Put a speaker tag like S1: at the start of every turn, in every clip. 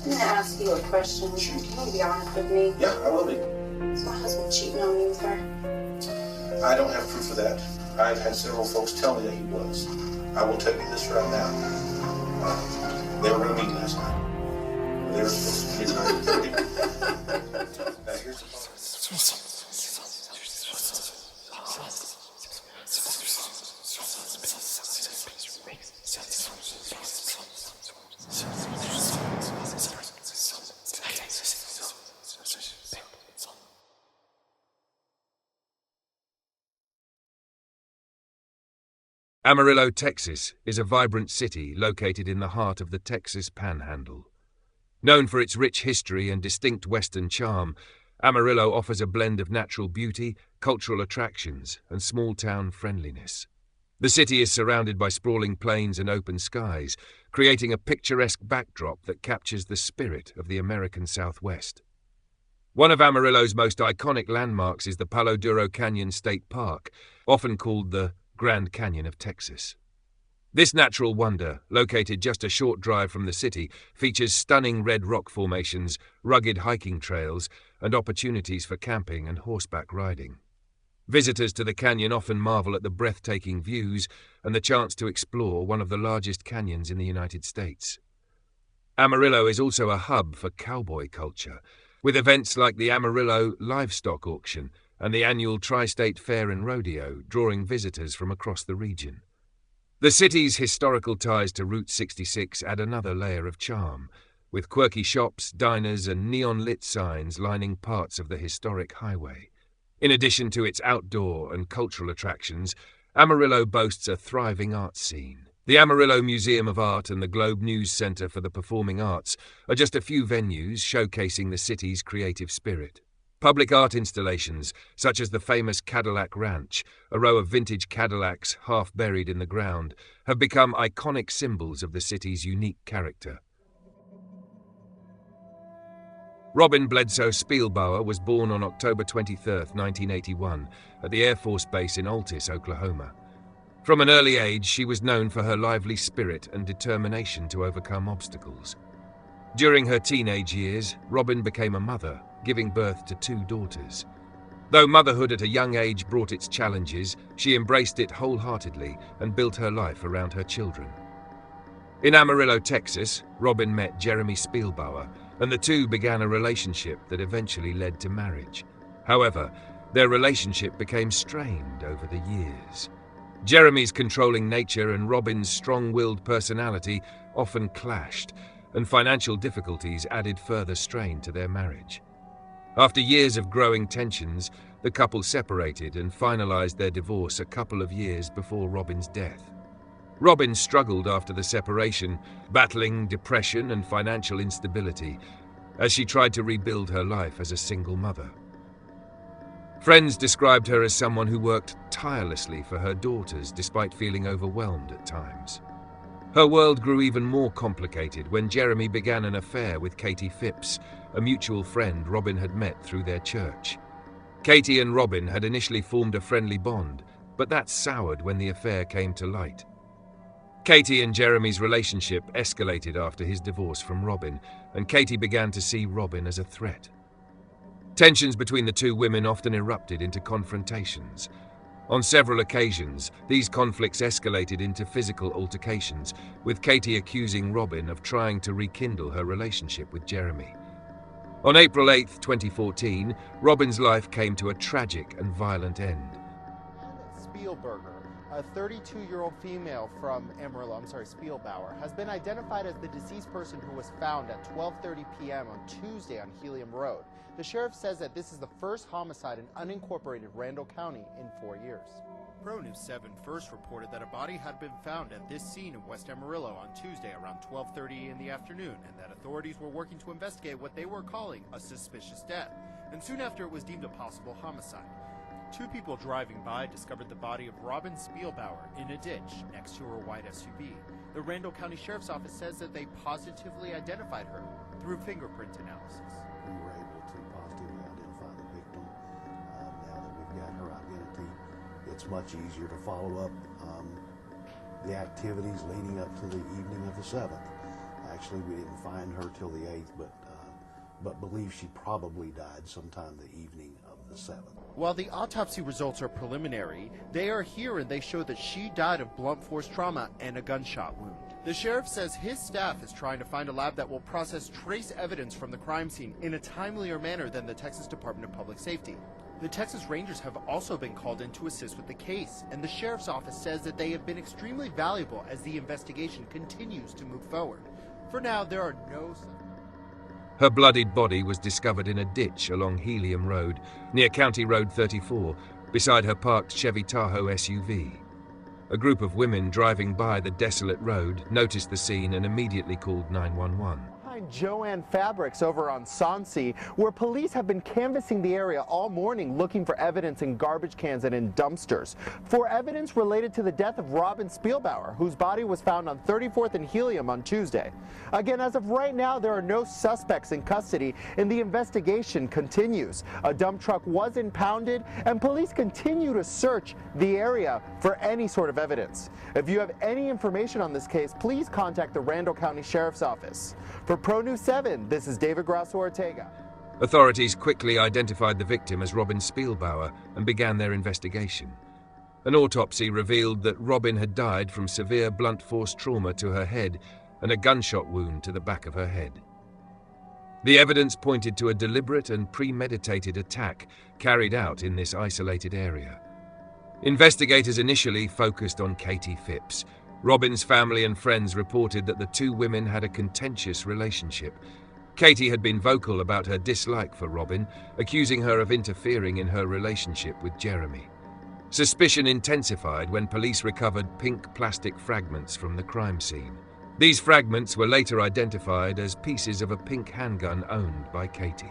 S1: I'm gonna ask you a question.
S2: Shoot.
S1: Can you be honest with me?
S2: Yeah, I will be.
S1: Is my husband cheating on me with her?
S2: I don't have proof of that. I've had several folks tell me that he was. I will tell you this right now. They were going to meet last night. They were supposed to be at 9:30. Now here's the problem.
S3: Amarillo, Texas, is a vibrant city located in the heart of the Texas Panhandle. Known for its rich history and distinct Western charm, Amarillo offers a blend of natural beauty, cultural attractions, and small-town friendliness. The city is surrounded by sprawling plains and open skies, creating a picturesque backdrop that captures the spirit of the American Southwest. One of Amarillo's most iconic landmarks is the Palo Duro Canyon State Park, often called the Grand Canyon of Texas. This natural wonder, located just a short drive from the city, features stunning red rock formations, rugged hiking trails, and opportunities for camping and horseback riding. Visitors to the canyon often marvel at the breathtaking views and the chance to explore one of the largest canyons in the United States. Amarillo is also a hub for cowboy culture, with events like the Amarillo Livestock Auction and the annual Tri-State Fair and Rodeo drawing visitors from across the region. The city's historical ties to Route 66 add another layer of charm, with quirky shops, diners, and neon-lit signs lining parts of the historic highway. In addition to its outdoor and cultural attractions, Amarillo boasts a thriving arts scene. The Amarillo Museum of Art and the Globe News Center for the Performing Arts are just a few venues showcasing the city's creative spirit. Public art installations, such as the famous Cadillac Ranch, a row of vintage Cadillacs half buried in the ground, have become iconic symbols of the city's unique character. Robin Bledsoe Spielbauer was born on October 23, 1981, at the Air Force Base in Altus, Oklahoma. From an early age, she was known for her lively spirit and determination to overcome obstacles. During her teenage years, Robin became a mother, giving birth to 2 daughters. Though motherhood at a young age brought its challenges, she embraced it wholeheartedly and built her life around her children. In Amarillo, Texas, Robin met Jeremy Spielbauer, and the two began a relationship that eventually led to marriage. However, their relationship became strained over the years. Jeremy's controlling nature and Robin's strong-willed personality often clashed, and financial difficulties added further strain to their marriage. After years of growing tensions, the couple separated and finalized their divorce a couple of years before Robin's death. Robin struggled after the separation, battling depression and financial instability as she tried to rebuild her life as a single mother. Friends described her as someone who worked tirelessly for her daughters despite feeling overwhelmed at times. Her world grew even more complicated when Jeremy began an affair with Katie Phipps, a mutual friend Robin had met through their church. Katie and Robin had initially formed a friendly bond, but that soured when the affair came to light. Katie and Jeremy's relationship escalated after his divorce from Robin, and Katie began to see Robin as a threat. Tensions between the two women often erupted into confrontations. On several occasions, these conflicts escalated into physical altercations, with Katie accusing Robin of trying to rekindle her relationship with Jeremy. On April 8, 2014, Robin's life came to a tragic and violent end.
S4: Spielberger, a 32-year-old female from Amarillo, Spielbauer, has been identified as the deceased person who was found at 12:30 p.m. on Tuesday on Helium Road. The sheriff says that this is the first homicide in unincorporated Randall County in 4 years.
S5: Pro News 7 first reported that a body had been found at this scene in West Amarillo on Tuesday around 12:30 in the afternoon, and that authorities were working to investigate what they were calling a suspicious death. And soon after, it was deemed a possible homicide. 2 people driving by discovered the body of Robin Spielbauer in a ditch next to her white SUV. The Randall County Sheriff's Office says that they positively identified her through fingerprint analysis.
S6: We were able to positively identify the victim. Now that we've got her identity, it's much easier to follow up the activities leading up to the evening of the 7th. Actually, we didn't find her till the 8th, but believe she probably died sometime the evening of the 7th.
S5: While the autopsy results are preliminary, they are here and they show that she died of blunt force trauma and a gunshot wound. The sheriff says his staff is trying to find a lab that will process trace evidence from the crime scene in a timelier manner than the Texas Department of Public Safety. The Texas Rangers have also been called in to assist with the case, and the sheriff's office says that they have been extremely valuable as the investigation continues to move forward. For now, there are no...
S3: Her bloodied body was discovered in a ditch along Helium Road, near County Road 34, beside her parked Chevy Tahoe SUV. A group of women driving by the desolate road noticed the scene and immediately called 911.
S4: Joanne Fabrics over on Sonsi, where police have been canvassing the area all morning looking for evidence in garbage cans and in dumpsters. For evidence related to the death of Robin Spielbauer, whose body was found on 34th and Helium on Tuesday. Again, as of right now, there are no suspects in custody and the investigation continues. A dump truck was impounded and police continue to search the area for any sort of evidence. If you have any information on this case, please contact the Randall County Sheriff's Office. For Pro News 7, this is David Grasso-Ortega.
S3: Authorities quickly identified the victim as Robin Spielbauer and began their investigation. An autopsy revealed that Robin had died from severe blunt force trauma to her head and a gunshot wound to the back of her head. The evidence pointed to a deliberate and premeditated attack carried out in this isolated area. Investigators initially focused on Katie Phipps. Robin's family and friends reported that the two women had a contentious relationship. Katie had been vocal about her dislike for Robin, accusing her of interfering in her relationship with Jeremy. Suspicion intensified when police recovered pink plastic fragments from the crime scene. These fragments were later identified as pieces of a pink handgun owned by Katie.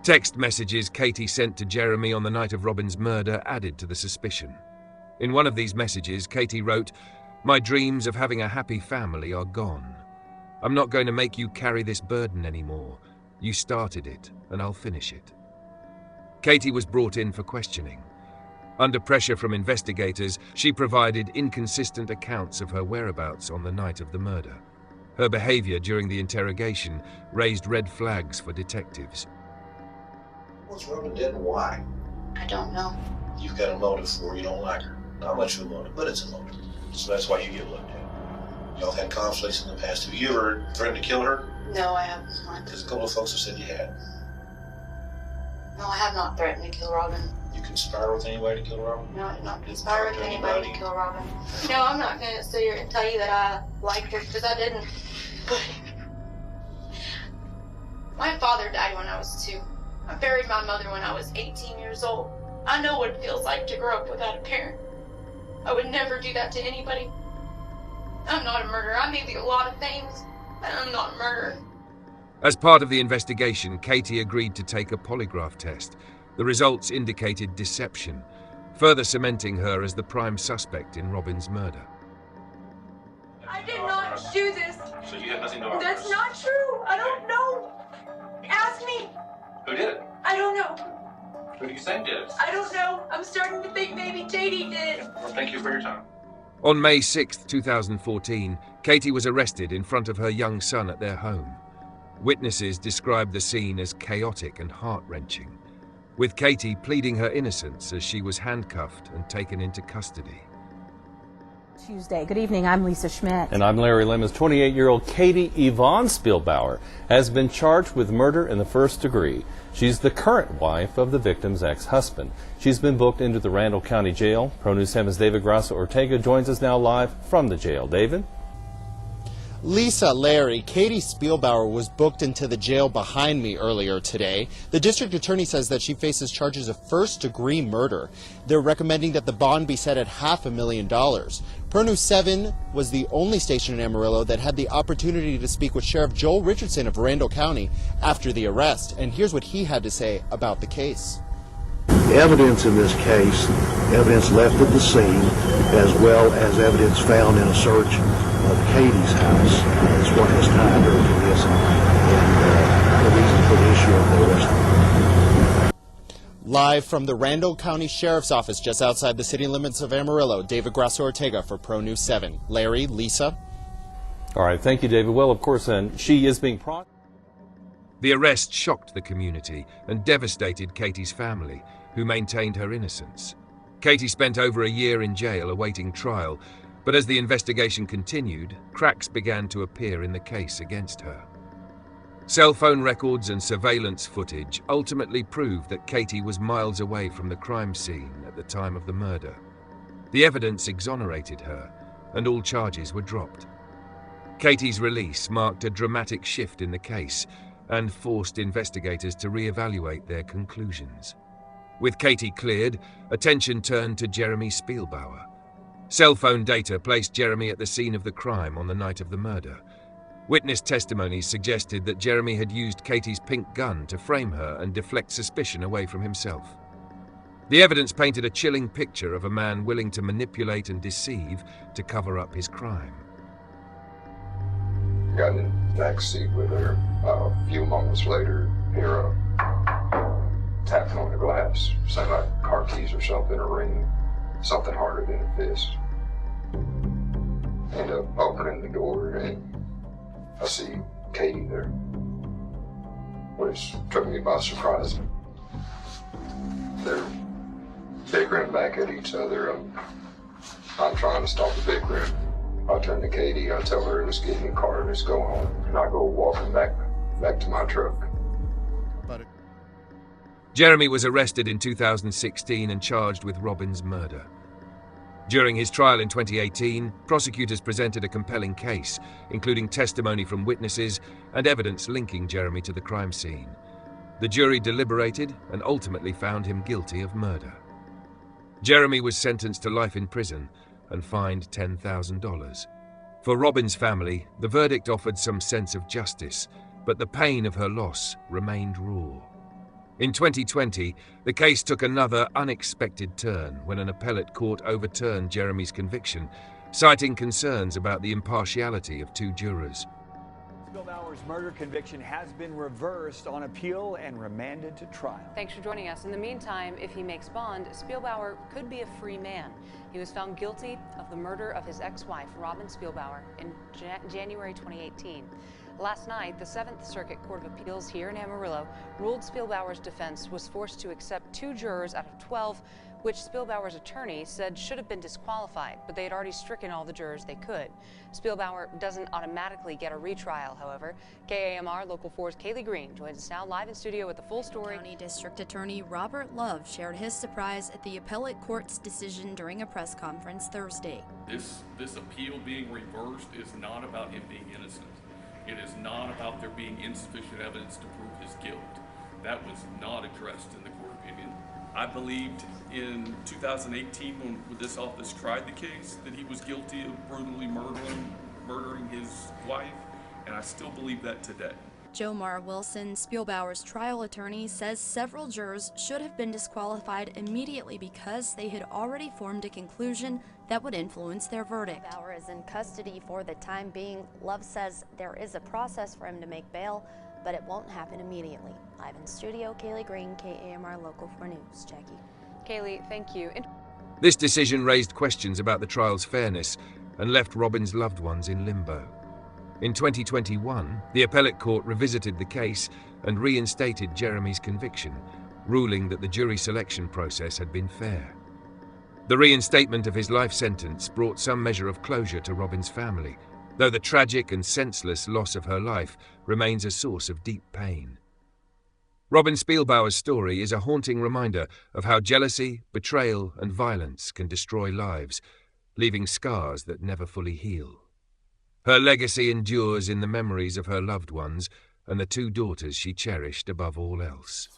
S3: Text messages Katie sent to Jeremy on the night of Robin's murder added to the suspicion. In one of these messages, Katie wrote, "My dreams of having a happy family are gone. I'm not going to make you carry this burden anymore. You started it, and I'll finish it." Katie was brought in for questioning. Under pressure from investigators, she provided inconsistent accounts of her whereabouts on the night of the murder. Her behavior during the interrogation raised red flags for detectives.
S2: Was Robin dead and why?
S1: I don't know.
S2: You've got a motive for her. You don't like her. Not much of a motive, but it's a motive. So that's why you get looked at. Y'all had conflicts in the past. Have you ever threatened to kill her?
S1: No, I have not.
S2: Because a couple of folks have said you had.
S1: No, I have not threatened to kill Robin.
S2: You conspire with anybody to kill Robin?
S1: No, I did not conspire with anybody to kill Robin. No, I'm not going to sit here and tell you that I liked her, because I didn't. But my father died when I was 2. I buried my mother when I was 18 years old. I know what it feels like to grow up without a parent. I would never do that to anybody. I'm not a murderer. I may be a lot of things, but I'm not a murderer.
S3: As part of the investigation, Katie agreed to take a polygraph test. The results indicated deception, further cementing her as the prime suspect in Robin's murder.
S7: I did not do this.
S2: So you have nothing to offer?
S7: That's not true. I don't know. Ask me.
S2: Who did it?
S7: I don't know.
S2: Who do you think did it?
S7: I don't know. I'm starting to think maybe JD did it.
S2: Well, thank you for your time.
S3: On May 6, 2014, Katie was arrested in front of her young son at their home. Witnesses described the scene as chaotic and heart-wrenching, with Katie pleading her innocence as she was handcuffed and taken into custody.
S8: Tuesday. Good evening. I'm Lisa Schmidt.
S9: And I'm Larry Lemons. 28-year-old Katie Yvonne Spielbauer has been charged with murder in the first degree. She's the current wife of the victim's ex-husband. She's been booked into the Randall County Jail. Pro News 7's David Grasso-Ortega joins us now live from the jail. David?
S4: Lisa, Larry, Katie Spielbauer was booked into the jail behind me earlier today. The district attorney says that she faces charges of first-degree murder. They're recommending that the bond be set at $500,000. Pro News 7 was the only station in Amarillo that had the opportunity to speak with Sheriff Joel Richardson of Randall County after the arrest. And here's what he had to say about the case.
S6: Evidence in this case, evidence left at the scene, as well as evidence found in a search of Katie's house, is what has tied her to this and the reason for the issue of the arrest.
S4: Live from the Randall County Sheriff's Office just outside the city limits of Amarillo, David Grasso-Ortega for Pro News 7. Larry, Lisa?
S9: All right, thank you, David. Well, of course, she is being prosecuted.
S3: The arrest shocked the community and devastated Katie's family, who maintained her innocence. Katie spent over a year in jail awaiting trial, but as the investigation continued, cracks began to appear in the case against her. Cell phone records and surveillance footage ultimately proved that Katie was miles away from the crime scene at the time of the murder. The evidence exonerated her, and all charges were dropped. Katie's release marked a dramatic shift in the case and forced investigators to re-evaluate their conclusions. With Katie cleared, attention turned to Jeremy Spielbauer. Cell phone data placed Jeremy at the scene of the crime on the night of the murder. Witness testimonies suggested that Jeremy had used Katie's pink gun to frame her and deflect suspicion away from himself. The evidence painted a chilling picture of a man willing to manipulate and deceive to cover up his crime.
S10: Got in the back seat with her. A few moments later, hear a tapping on the glass, sound like car keys or something, a ring, something harder than a fist. End up opening the door and I see Katie there, which took me by surprise. They're bickering back at each other. I'm trying to stop the bickering. I turn to Katie, I tell her, let's get in the car, let's go home. And I go walking back to my truck.
S3: Jeremy was arrested in 2016 and charged with Robin's murder. During his trial in 2018, prosecutors presented a compelling case, including testimony from witnesses and evidence linking Jeremy to the crime scene. The jury deliberated and ultimately found him guilty of murder. Jeremy was sentenced to life in prison and fined $10,000. For Robin's family, the verdict offered some sense of justice, but the pain of her loss remained raw. In 2020, the case took another unexpected turn when an appellate court overturned Jeremy's conviction, citing concerns about the impartiality of two jurors.
S11: Spielbauer's murder conviction has been reversed on appeal and remanded to trial.
S12: Thanks for joining us. In the meantime, if he makes bond, Spielbauer could be a free man. He was found guilty of the murder of his ex-wife, Robin Spielbauer, in January 2018. Last night, the 7th Circuit Court of Appeals here in Amarillo ruled Spielbauer's defense was forced to accept 2 jurors out of 12, which Spielbauer's attorney said should have been disqualified, but they had already stricken all the jurors they could. Spielbauer doesn't automatically get a retrial, however. KAMR Local 4's Kaylee Green joins us now live in studio with the full story.
S13: County District Attorney Robert Love shared his surprise at the appellate court's decision during a press conference Thursday.
S14: This appeal being reversed is not about him being innocent. It is not about there being insufficient evidence to prove his guilt. That was not addressed in the court opinion. I believed in 2018 when this office tried the case that he was guilty of brutally murdering his wife, and I still believe that today.
S13: Jomar Wilson, Spielbauer's trial attorney, says several jurors should have been disqualified immediately because they had already formed a conclusion that would influence their verdict.
S15: Spielbauer is in custody for the time being. Love says there is a process for him to make bail, but it won't happen immediately. Live in studio, Kaylee Green, KAMR Local 4 News. Jackie.
S12: Kaylee, thank you.
S3: This decision raised questions about the trial's fairness and left Robin's loved ones in limbo. In 2021, the appellate court revisited the case and reinstated Jeremy's conviction, ruling that the jury selection process had been fair. The reinstatement of his life sentence brought some measure of closure to Robin's family, though the tragic and senseless loss of her life remains a source of deep pain. Robin Spielbauer's story is a haunting reminder of how jealousy, betrayal, and violence can destroy lives, leaving scars that never fully heal. Her legacy endures in the memories of her loved ones and the 2 daughters she cherished above all else.